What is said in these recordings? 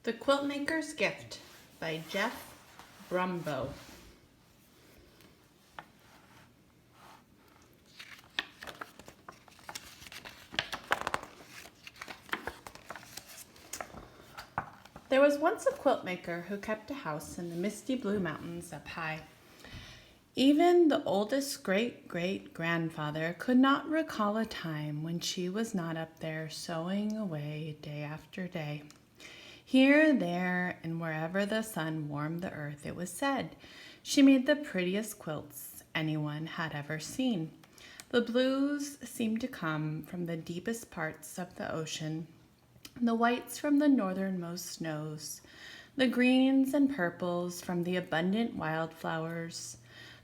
The Quiltmaker's Gift by Jeff Brumbeau. There was once a quiltmaker who kept a house in the misty blue mountains up high. Even the oldest great-great-grandfather could not recall a time when she was not up there sewing away day after day. Here, there, and wherever the sun warmed the earth, it was said, she made the prettiest quilts anyone had ever seen. The blues seemed to come from the deepest parts of the ocean, the whites from the northernmost snows, the greens and purples from the abundant wildflowers,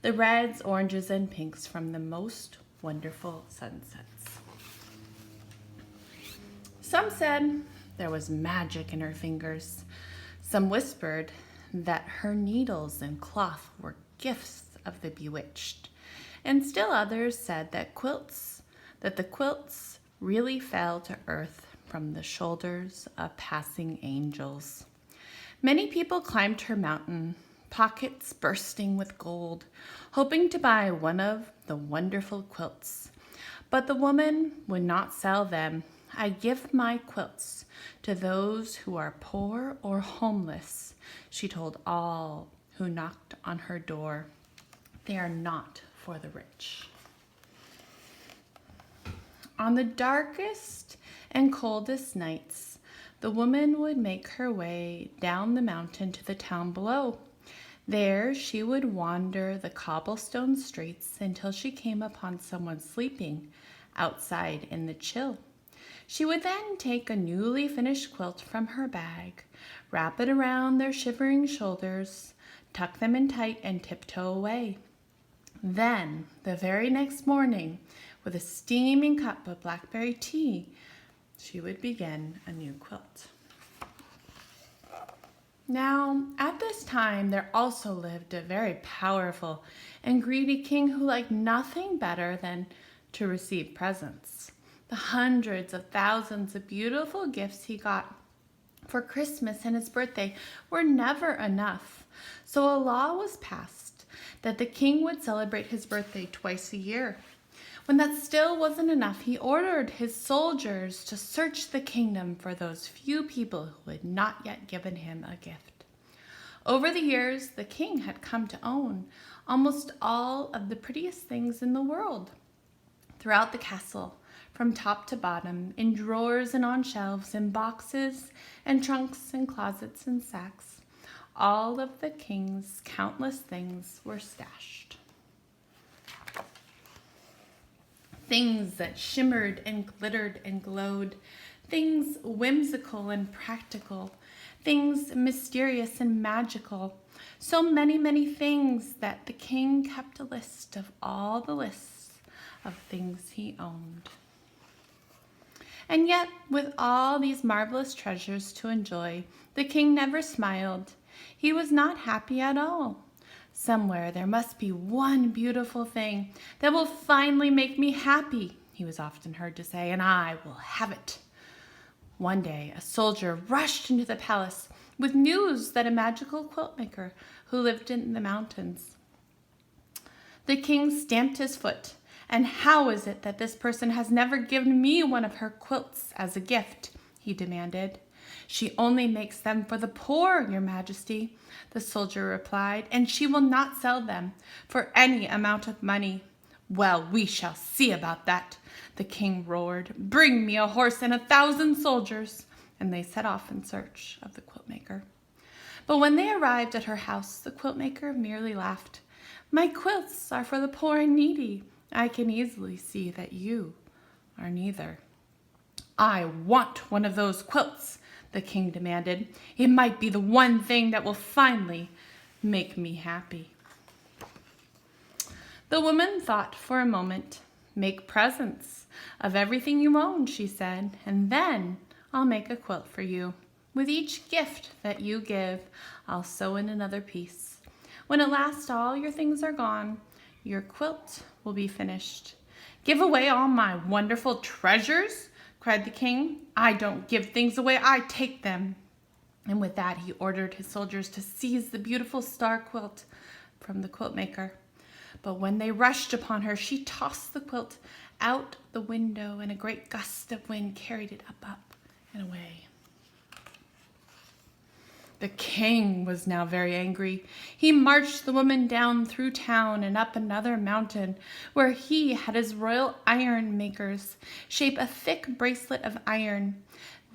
the reds, oranges, and pinks from the most wonderful sunsets. Some said there was magic in her fingers. Some whispered that her needles and cloth were gifts of the bewitched. And still others said that the quilts really fell to earth from the shoulders of passing angels. Many people climbed her mountain, pockets bursting with gold, hoping to buy one of the wonderful quilts. But the woman would not sell them. I give my quilts to those who are poor or homeless, she told all who knocked on her door. They are not for the rich. On the darkest and coldest nights, the woman would make her way down the mountain to the town below. There she would wander the cobblestone streets until she came upon someone sleeping outside in the chill. She would then take a newly finished quilt from her bag, wrap it around their shivering shoulders, tuck them in tight, and tiptoe away. Then, the very next morning, with a steaming cup of blackberry tea, she would begin a new quilt. Now, at this time, there also lived a very powerful and greedy king who liked nothing better than to receive presents. The hundreds of thousands of beautiful gifts he got for Christmas and his birthday were never enough. So a law was passed that the king would celebrate his birthday twice a year. When that still wasn't enough, he ordered his soldiers to search the kingdom for those few people who had not yet given him a gift. Over the years, the king had come to own almost all of the prettiest things in the world. Throughout the castle, from top to bottom, in drawers and on shelves, in boxes and trunks and closets and sacks, all of the king's countless things were stashed. Things that shimmered and glittered and glowed, things whimsical and practical, things mysterious and magical, so many, many things that the king kept a list of all the lists of things he owned. And yet, with all these marvelous treasures to enjoy, the king never smiled. He was not happy at all. Somewhere there must be one beautiful thing that will finally make me happy, he was often heard to say, and I will have it. One day, a soldier rushed into the palace with news that a magical quiltmaker who lived in the mountains. The king stamped his foot. And how is it that this person has never given me one of her quilts as a gift? He demanded. She only makes them for the poor, your majesty, the soldier replied, and she will not sell them for any amount of money. Well, we shall see about that, the king roared. Bring me a horse and 1,000 soldiers. And they set off in search of the quiltmaker. But when they arrived at her house, the quiltmaker merely laughed. My quilts are for the poor and needy. I can easily see that you are neither. I want one of those quilts, the king demanded. It might be the one thing that will finally make me happy. The woman thought for a moment. Make presents of everything you own, she said, and then I'll make a quilt for you. With each gift that you give, I'll sew in another piece. When at last all your things are gone, your quilt will be finished. Give away all my wonderful treasures, cried the king. I don't give things away, I take them. And with that, he ordered his soldiers to seize the beautiful star quilt from the quiltmaker. But when they rushed upon her, she tossed the quilt out the window, and a great gust of wind carried it up, and away. The king was now very angry. He marched the woman down through town and up another mountain, where he had his royal iron makers shape a thick bracelet of iron.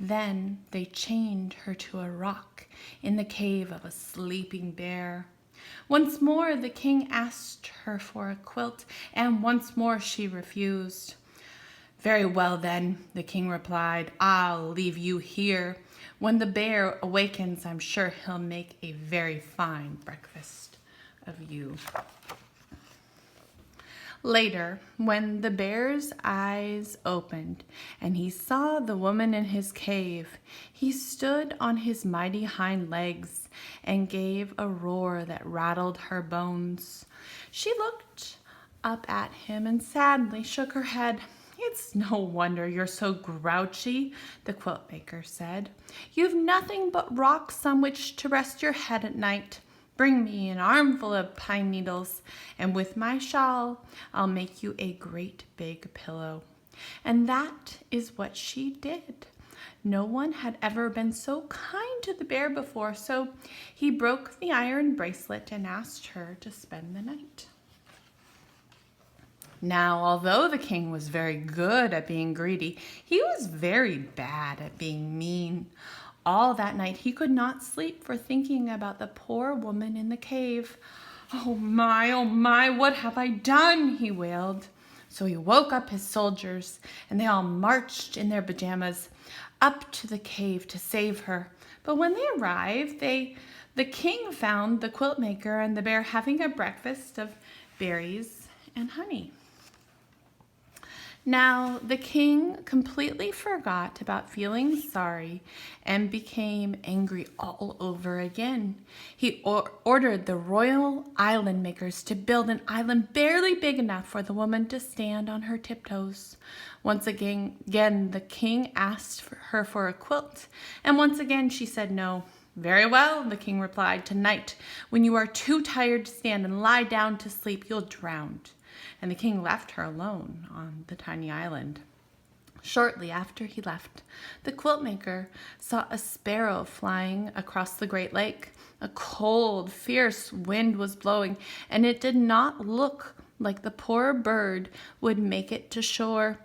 Then they chained her to a rock in the cave of a sleeping bear. Once more the king asked her for a quilt, and once more she refused. "Very well then," the king replied, "I'll leave you here. When the bear awakens, I'm sure he'll make a very fine breakfast of you." Later, when the bear's eyes opened and he saw the woman in his cave, he stood on his mighty hind legs and gave a roar that rattled her bones. She looked up at him and sadly shook her head. "It's no wonder you're so grouchy," the quiltmaker said. "You've nothing but rocks on which to rest your head at night. Bring me an armful of pine needles, and with my shawl I'll make you a great big pillow." And that is what she did. No one had ever been so kind to the bear before, so he broke the iron bracelet and asked her to spend the night. Now, although the king was very good at being greedy, he was very bad at being mean. All that night he could not sleep for thinking about the poor woman in the cave. Oh my, what have I done?" he wailed. So he woke up his soldiers, and they all marched in their pajamas up to the cave to save her. But when they arrived, the king found the quiltmaker and the bear having a breakfast of berries and honey. Now, the king completely forgot about feeling sorry and became angry all over again. He ordered the royal island makers to build an island barely big enough for the woman to stand on her tiptoes. Once again, the king asked her for a quilt, and once again she said no. "Very well," the king replied. "Tonight, when you are too tired to stand and lie down to sleep, you'll drown." And the king left her alone on the tiny island. Shortly after he left, the quiltmaker saw a sparrow flying across the great lake. A cold, fierce wind was blowing, and it did not look like the poor bird would make it to shore.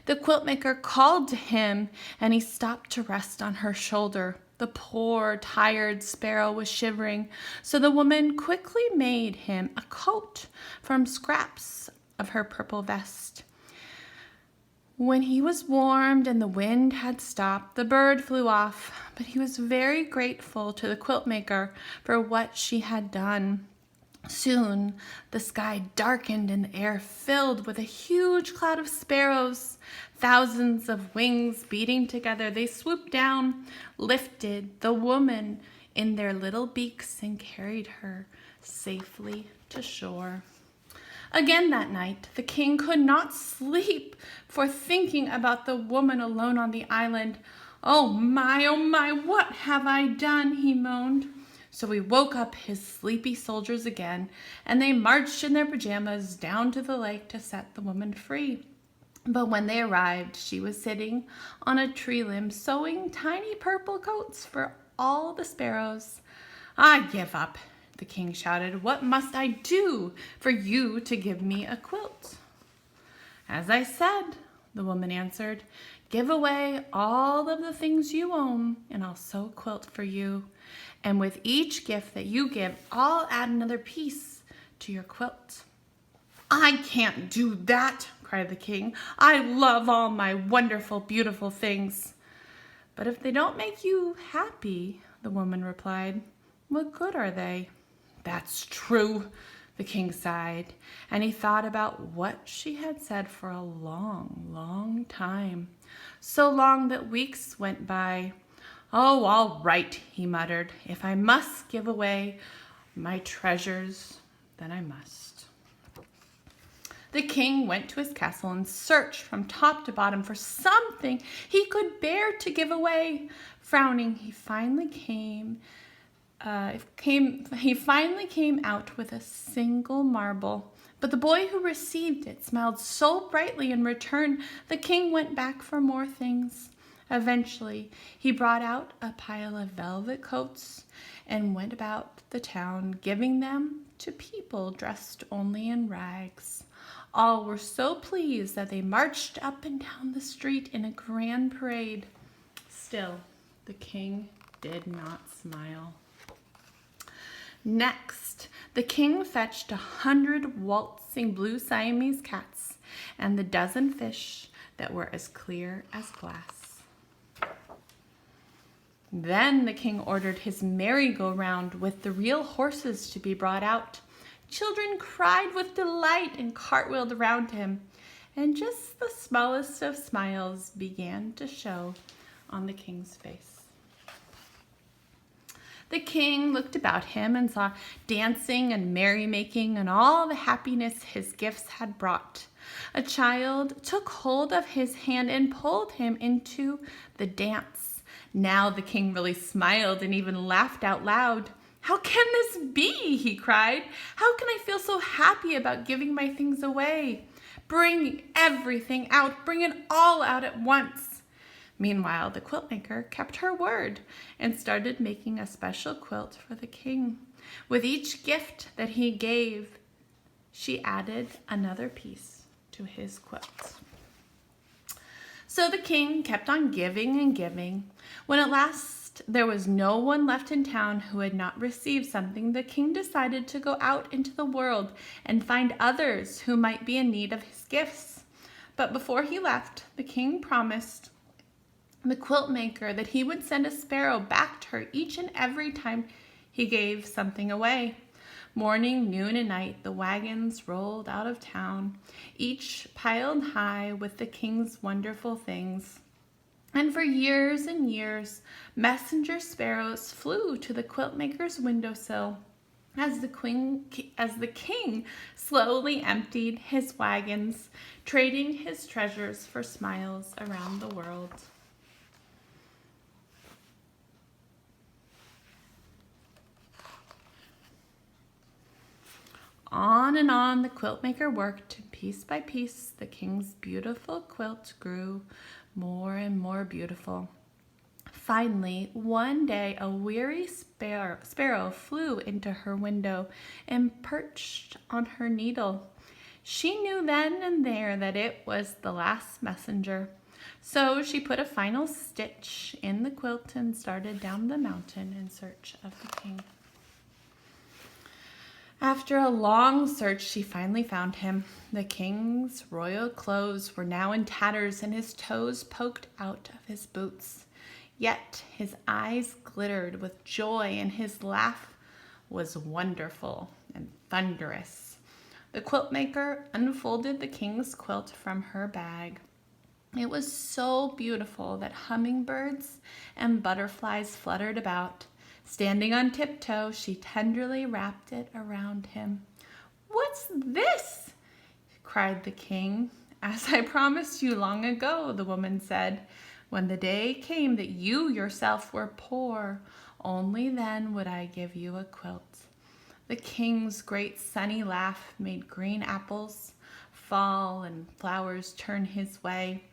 The quiltmaker called to him, and he stopped to rest on her shoulder. The poor, tired sparrow was shivering, so the woman quickly made him a coat from scraps of her purple vest. When he was warmed and the wind had stopped, the bird flew off, but he was very grateful to the quiltmaker for what she had done. Soon the sky darkened and the air filled with a huge cloud of sparrows. Thousands of wings beating together, they swooped down, lifted the woman in their little beaks, and carried her safely to shore. Again that night, the king could not sleep for thinking about the woman alone on the island. Oh my, what have I done?" he moaned. So he woke up his sleepy soldiers again, and they marched in their pajamas down to the lake to set the woman free. But when they arrived, she was sitting on a tree limb sewing tiny purple coats for all the sparrows. "I give up," the king shouted. "What must I do for you to give me a quilt?" "As I said," the woman answered, "give away all of the things you own, and I'll sew a quilt for you. And with each gift that you give, I'll add another piece to your quilt." "I can't do that," cried the king. "I love all my wonderful, beautiful things." "But if they don't make you happy," the woman replied, "what good are they?" "That's true," the king sighed, and he thought about what she had said for a long, long time. So long that weeks went by. "Oh, all right," he muttered. "If I must give away my treasures, then I must." The king went to his castle and searched from top to bottom for something he could bear to give away. Frowning, he finally came out with a single marble. But the boy who received it smiled so brightly in return, the king went back for more things. Eventually, he brought out a pile of velvet coats and went about the town, giving them to people dressed only in rags. All were so pleased that they marched up and down the street in a grand parade. Still, the king did not smile. Next, the king fetched 100 waltzing blue Siamese cats and the dozen fish that were as clear as glass. Then the king ordered his merry-go-round with the real horses to be brought out. Children cried with delight and cartwheeled around him, and just the smallest of smiles began to show on the king's face. The king looked about him and saw dancing and merrymaking and all the happiness his gifts had brought. A child took hold of his hand and pulled him into the dance. Now the king really smiled and even laughed out loud. "How can this be?" he cried. "How can I feel so happy about giving my things away? Bring everything out. Bring it all out at once." Meanwhile, the quiltmaker kept her word and started making a special quilt for the king. With each gift that he gave, she added another piece to his quilt. So the king kept on giving and giving. When at last there was no one left in town who had not received something, the king decided to go out into the world and find others who might be in need of his gifts. But before he left, the king promised the quiltmaker that he would send a sparrow back to her each and every time he gave something away. Morning, noon, and night, the wagons rolled out of town, each piled high with the king's wonderful things. And for years and years, messenger sparrows flew to the quiltmaker's windowsill as the king slowly emptied his wagons, trading his treasures for smiles around the world. On and on the quiltmaker worked, and piece by piece the king's beautiful quilt grew more and more beautiful. Finally, one day a weary sparrow flew into her window and perched on her needle. She knew then and there that it was the last messenger. So she put a final stitch in the quilt and started down the mountain in search of the king. After a long search, she finally found him. The king's royal clothes were now in tatters and his toes poked out of his boots. Yet his eyes glittered with joy and his laugh was wonderful and thunderous. The quiltmaker unfolded the king's quilt from her bag. It was so beautiful that hummingbirds and butterflies fluttered about. Standing on tiptoe, she tenderly wrapped it around him. "What's this?" cried the king. "As I promised you long ago," the woman said. "When the day came that you yourself were poor, only then would I give you a quilt." The king's great sunny laugh made green apples fall and flowers turn his way.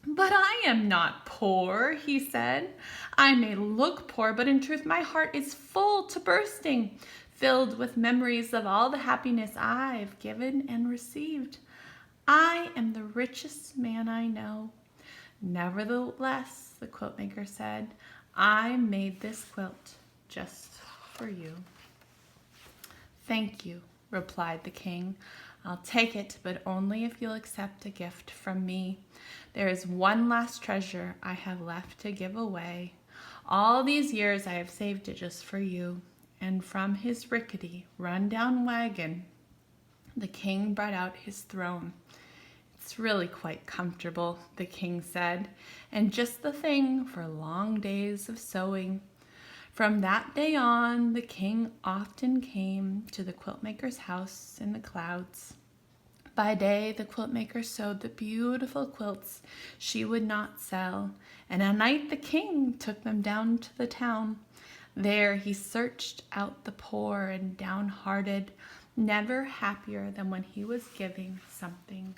"But I am not poor," he said. "I may look poor, but in truth my heart is full to bursting, filled with memories of all the happiness I've given and received. I am the richest man I know." "Nevertheless," the quiltmaker said, "I made this quilt just for you." "Thank you," replied the king. "I'll take it, but only if you'll accept a gift from me. There is one last treasure I have left to give away. All these years I have saved it just for you." And from his rickety, run-down wagon, the king brought out his throne. "It's really quite comfortable," the king said, "and just the thing for long days of sewing." From that day on, the king often came to the quiltmaker's house in the clouds. By day the quiltmaker sewed the beautiful quilts she would not sell, and at night the king took them down to the town. There he searched out the poor and downhearted, never happier than when he was giving something